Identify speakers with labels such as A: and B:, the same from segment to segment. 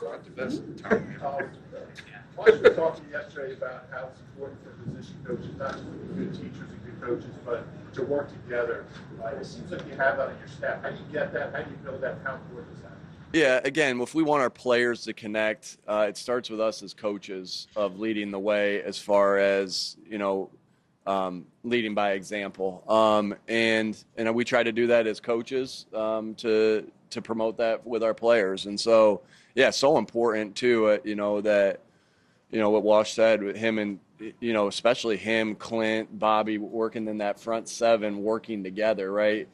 A: brought the best of the time. Mike was talking yesterday about how it's important for position coaches, not just to be good teachers and good coaches, but to work together. It seems like you have that on your staff. How do you get that? How do you build that? How important is that?
B: Yeah, again, if we want our players to connect, it starts with us as coaches of leading the way as far as, leading by example. And we try to do that as coaches to promote that with our players. And so, yeah, so important too, that, what Walsh said with him and, especially him, Clint, Bobby working in that front seven, working together, right?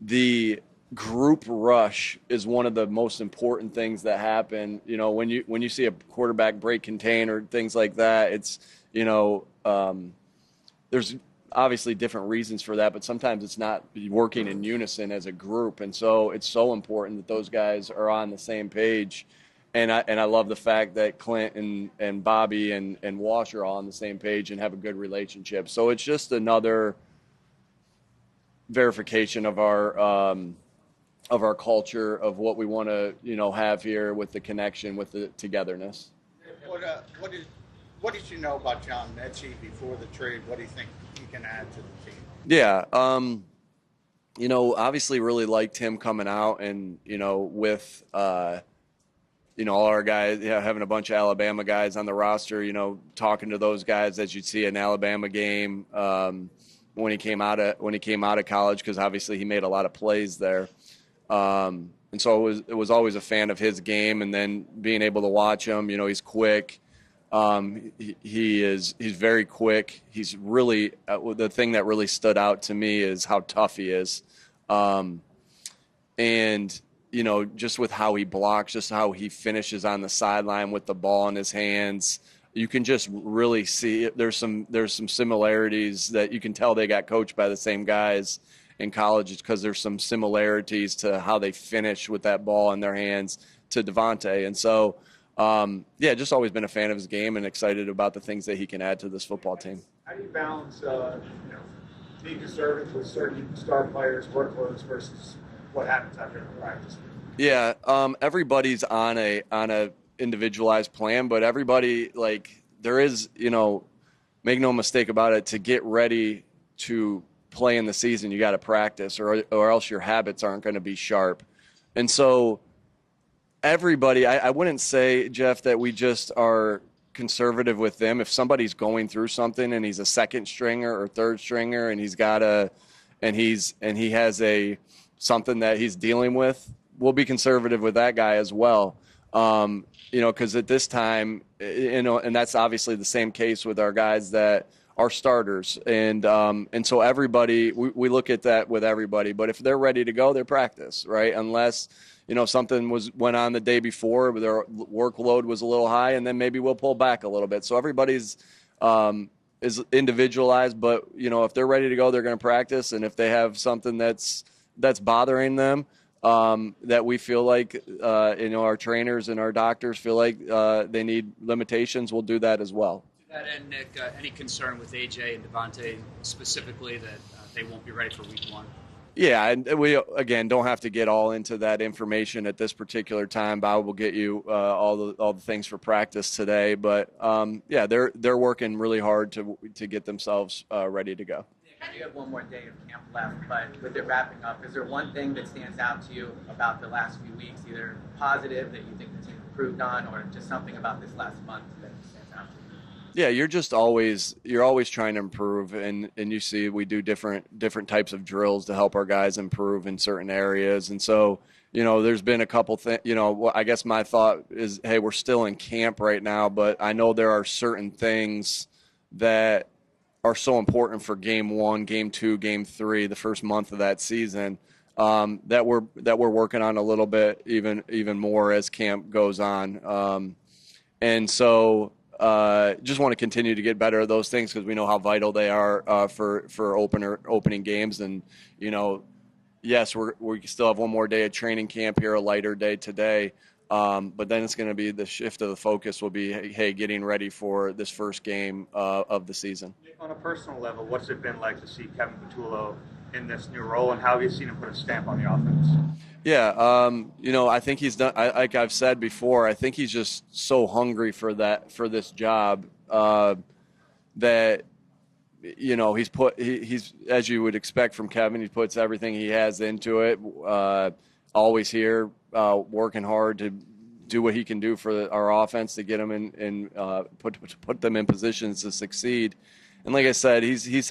B: The group rush is one of the most important things that happen. When you see a quarterback break contain or things like that, it's, there's obviously different reasons for that, but sometimes it's not working in unison as a group. And so it's so important that those guys are on the same page. And I love the fact that Clint and Bobby and Walsh are all on the same page and have a good relationship. So it's just another verification of our culture, of what we want to, have here with the connection, with the togetherness.
C: What did you know about John Mechie before the trade? What do you think he can add to the team?
B: Yeah, obviously really liked him coming out and, with, all our guys, having a bunch of Alabama guys on the roster, talking to those guys as you'd see an Alabama game when he came out of college, because obviously he made a lot of plays there. And so it was always a fan of his game, and then being able to watch him, he's quick. He's very quick. He's really, the thing that really stood out to me is how tough he is. And, just with how he blocks, just how he finishes on the sideline with the ball in his hands, you can just really see there's some similarities that you can tell they got coached by the same guys in college, because there's some similarities to how they finish with that ball in their hands to Devontae. And so, just always been a fan of his game and excited about the things that he can add to this football team.
A: How do you balance, being conservative with certain star players' workloads versus what happens after the practice?
B: Yeah, everybody's on a individualized plan, but everybody, there is, make no mistake about it, to get ready to play in the season, you got to practice, or else your habits aren't going to be sharp. And so everybody, I wouldn't say, Jeff, that we just are conservative with them. If somebody's going through something and he's a second stringer or third stringer and he has something that he's dealing with, we'll be conservative with that guy as well. Because at this time, and that's obviously the same case with our guys that are starters. And so everybody, we look at that with everybody. But if they're ready to go, they're practice, right? Unless, something went on the day before, their workload was a little high, and then maybe we'll pull back a little bit. So everybody's is individualized, but, if they're ready to go, they're going to practice. And if they have something that's bothering them, that we feel like, our trainers and our doctors feel like they need limitations, we'll do that as well.
D: To that end, Nick, any concern with AJ and Devontae specifically that they won't be ready for week one? Yeah, and we, again, don't have to get all into that information at this particular time. Bob will get you all the things for practice today. But, they're working really hard to get themselves ready to go.
E: You have one more day of camp left, but with it wrapping up, is there one thing that stands out to you about the last few weeks, either positive that you think the team improved on, or just something about this last month that stands out to you?
B: Yeah, you're always trying to improve, and you see we do different types of drills to help our guys improve in certain areas. And so, there's been a couple things, I guess my thought is, hey, we're still in camp right now, but I know there are certain things that are so important for game 1, game 2, game 3, the first month of that season, that we're working on a little bit even more as camp goes on. And so just want to continue to get better at those things, because we know how vital they are for opening games. And, yes, we still have one more day of training camp here, a lighter day today. But then it's going to be the shift of the focus will be, hey, getting ready for this first game of the season.
F: On a personal level, what's it been like to see Kevin Patullo in this new role, and how have you seen him put a stamp on the offense?
B: Yeah, I think he's done. Like I've said before, I think he's just so hungry for this job that he's as you would expect from Kevin. He puts everything he has into it. Always here, working hard to do what he can do for our offense to get them in put them in positions to succeed. And like I said, he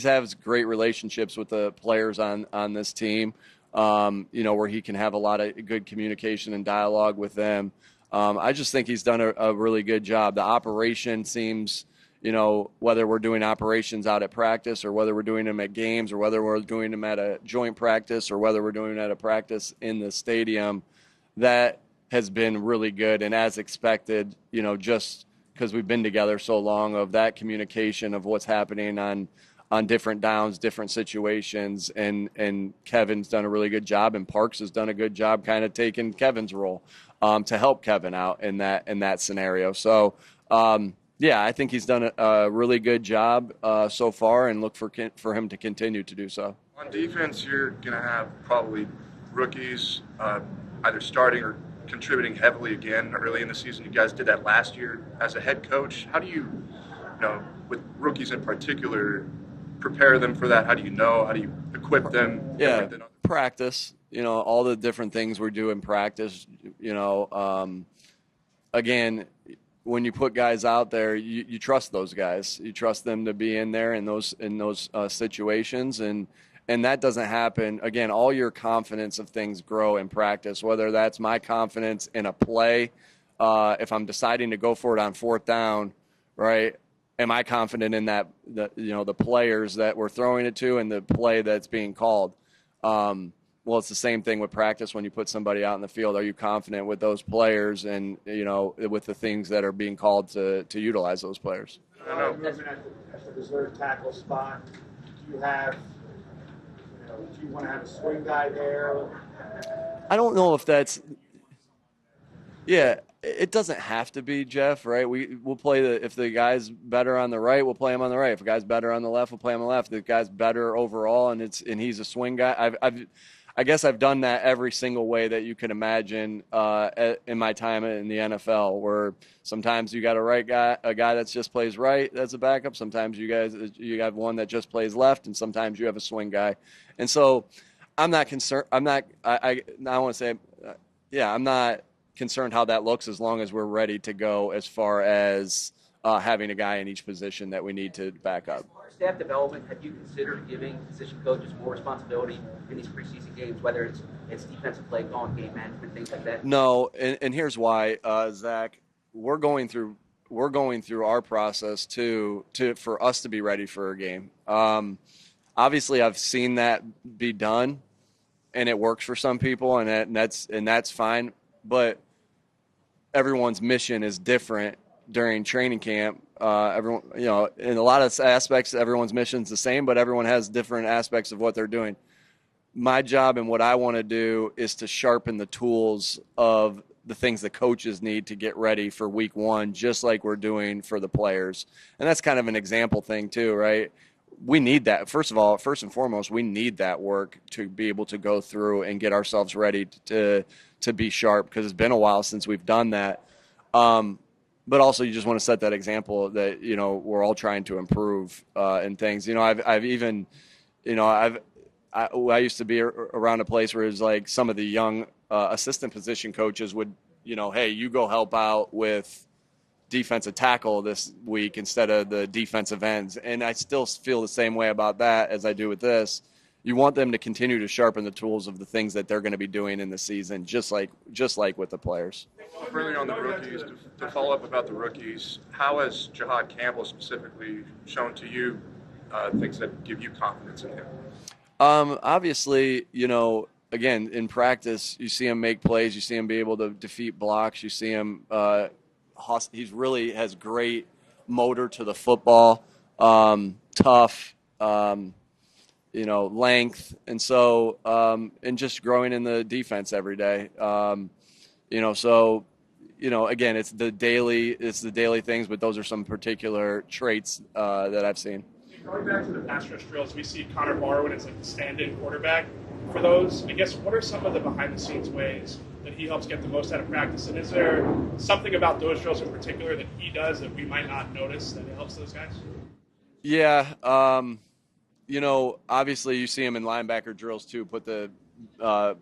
B: has great relationships with the players on this team. Where he can have a lot of good communication and dialogue with them. I just think he's done a really good job. The operation seems, whether we're doing operations out at practice or whether we're doing them at games or whether we're doing them at a joint practice or whether we're doing them at a practice in the stadium, that has been really good. And as expected, just because we've been together so long, of that communication of what's happening on different downs, different situations, and Kevin's done a really good job, and Parks has done a good job kind of taking Kevin's role to help Kevin out in that scenario. So, I think he's done a really good job so far, and look for him to continue to do so.
F: On defense, you're going to have probably rookies either starting or contributing heavily again early in the season. You guys did that last year as a head coach. How do you with rookies in particular, prepare them for that? How do you equip them?
B: Yeah, practice, all the different things we do in practice, again, when you put guys out there, you trust those guys. You trust them to be in there in those situations, and that doesn't happen. Again, all your confidence of things grow in practice, whether that's my confidence in a play, if I'm deciding to go for it on fourth down, right? Am I confident in that, the players that we're throwing it to and the play that's being called? Well, it's the same thing with practice when you put somebody out in the field. Are you confident with those players and, with the things that are being called to utilize those players?
A: Moving at the reserve tackle spot, do you want to have a swing guy there?
B: I don't know if that's – yeah. It doesn't have to be, Jeff, right? We'll play if the guy's better on the right, we'll play him on the right. If the guy's better on the left, we'll play him on the left. If the guy's better overall and he's a swing guy, I guess I've done that every single way that you can imagine in my time in the NFL, where sometimes you got a guy that just plays right as a backup. Sometimes you have one that just plays left, and sometimes you have a swing guy. And so I'm not concerned. I'm not concerned how that looks, as long as we're ready to go as far as having a guy in each position that we need to back up.
E: As far as staff development, have you considered giving position coaches more responsibility in these preseason games, whether it's defensive play calling, game management, things like that?
B: No, and here's why, Zach. We're going through our process for us to be ready for a game. Obviously, I've seen that be done, and it works for some people, and that's fine. But everyone's mission is different during training camp. Everyone, in a lot of aspects, everyone's mission is the same, but everyone has different aspects of what they're doing. My job and what I want to do is to sharpen the tools of the things the coaches need to get ready for week one, just like we're doing for the players. And that's kind of an example thing too, right? We need that. First and foremost, we need that work to be able to go through and get ourselves ready to be sharp, because it's been a while since we've done that. But also, you just want to set that example that, we're all trying to improve in things. I used to be around a place where it's like some of the young assistant position coaches would, hey, you go help out with defensive tackle this week instead of the defensive ends. And I still feel the same way about that as I do with this. You want them to continue to sharpen the tools of the things that they're going to be doing in the season, just like with the players.
F: Further on the rookies, to follow up about the rookies, how has Jahad Campbell specifically shown to you things that give you confidence in him?
B: Obviously, again, in practice, you see him make plays, you see him be able to defeat blocks, you see him he's really has great motor to the football, tough, length. And so, and just growing in the defense every day. Again, it's the daily things, but those are some particular traits that I've seen.
G: Going back to the pass rush drills, we see Connor Barwin as like the stand-in quarterback. for those, I guess, what are some of the behind-the-scenes ways that he helps get the most out of practice? And is there something about those drills in particular that he does that we might not notice that it helps those guys?
B: Yeah, obviously you see him in linebacker drills too. Put the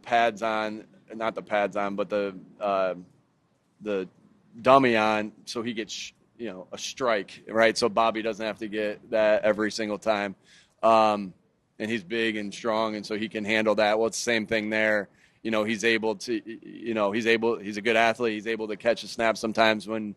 B: pads on, not the pads on, but the dummy on, so he gets a strike, right? So Bobby doesn't have to get that every single time. And he's big and strong, and so he can handle that. Well, it's the same thing there. He's able to, he's a good athlete. He's able to catch a snap sometimes when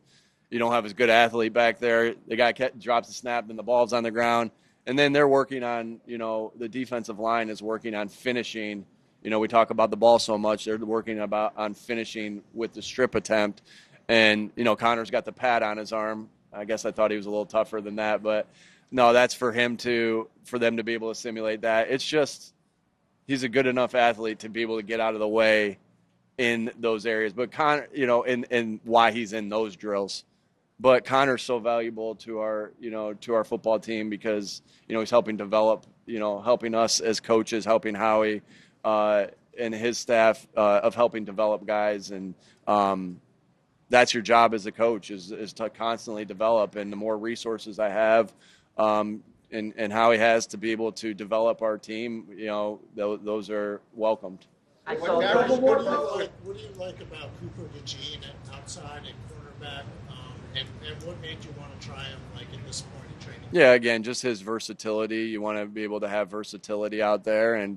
B: you don't have as good athlete back there. The guy drops the snap, and the ball's on the ground. And then they're working on, the defensive line is working on finishing. We talk about the ball so much. They're working on finishing with the strip attempt. And, Connor's got the pad on his arm. I guess I thought he was a little tougher than that, but no, that's for them to be able to simulate that. It's just he's a good enough athlete to be able to get out of the way in those areas. But Connor, and why he's in those drills. But Connor's so valuable to our football team because, he's helping develop, helping us as coaches, helping Howie and his staff of helping develop guys. And that's your job as a coach is to constantly develop. And the more resources I have, and how he has to be able to develop our team, those are welcomed.
H: What do you like about Cooper DeJean outside and cornerback, and what made you want to try him in this point in training?
B: Yeah, again, just his versatility. You want to be able to have versatility out there, and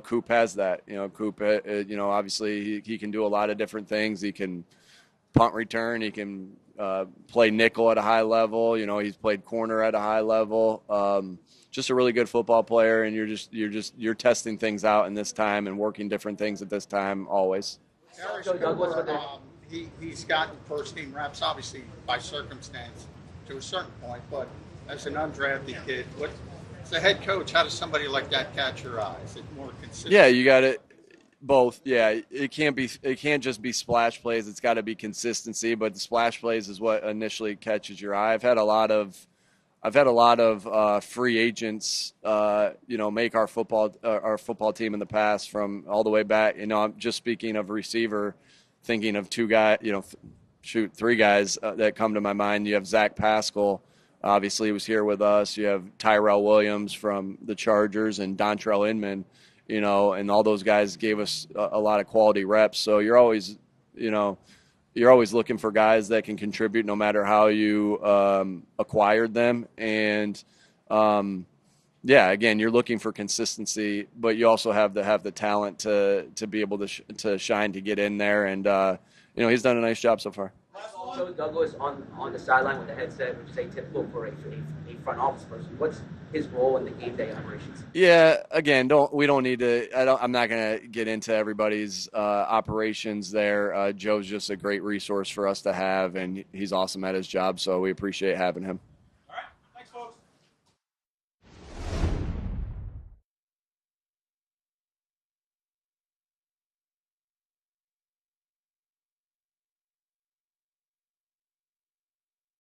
B: Coop has that. Coop, obviously he can do a lot of different things. He can punt return. He can play nickel at a high level. He's played corner at a high level. Just a really good football player, and you're testing things out in this time and working different things at this time always.
C: He's gotten first team reps, obviously by circumstance to a certain point, but as an undrafted kid, as a head coach, how does somebody like that catch your eye? Is it more consistent?
B: Yeah, you got it. Both, yeah. It can't just be splash plays. It's got to be consistency. But the splash plays is what initially catches your eye. I've had a lot of free agents, make our football team in the past from all the way back. I'm just speaking of receiver, thinking of three guys that come to my mind. You have Zach Pascal. Obviously, he was here with us. You have Tyrell Williams from the Chargers and Dontrell Inman. And all those guys gave us a lot of quality reps. So you're always looking for guys that can contribute no matter how you acquired them. And, again, you're looking for consistency, but you also have to have the talent to be able to shine, to get in there. And, he's done a nice job so far.
E: Joe Douglas on the sideline with the headset, which is atypical for a front office person. What's his role in the game day operations?
B: Yeah, again, we don't need to. I'm not going to get into everybody's operations there. Joe's just a great resource for us to have, and he's awesome at his job, so we appreciate having him.